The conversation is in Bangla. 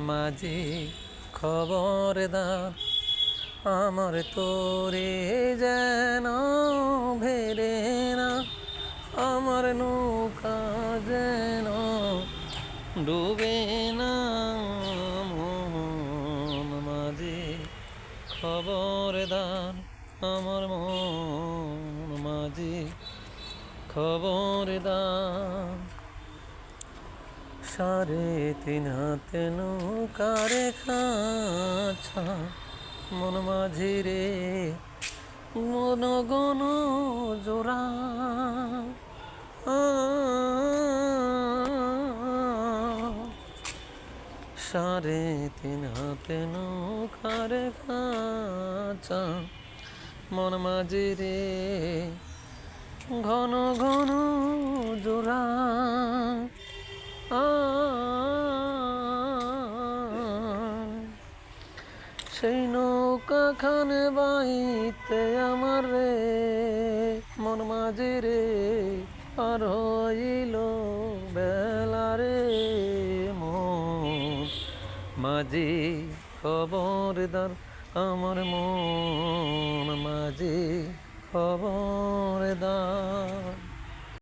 মাঝি খবরদার, আমার তোরে যেন ভেরে না, আমার নৌকা যেন ডুবে না। মন মাঝি খবরদার, আমার মন মাঝি খবরদার। 3.5 হাতে নৌকারে খাঁচা, মন মাঝি রে মন গণ জোড়া। 3.5 হাতে নৌকারে খাঁচা, মন মাঝি রে ঘন ঘন জোড়া। সেই নৌকা খানে বাইতে আমার রে মন মাঝি রে আর হইল বেলা রে। মন মাঝি খবরদার, আমার মন মাঝি খবরদার।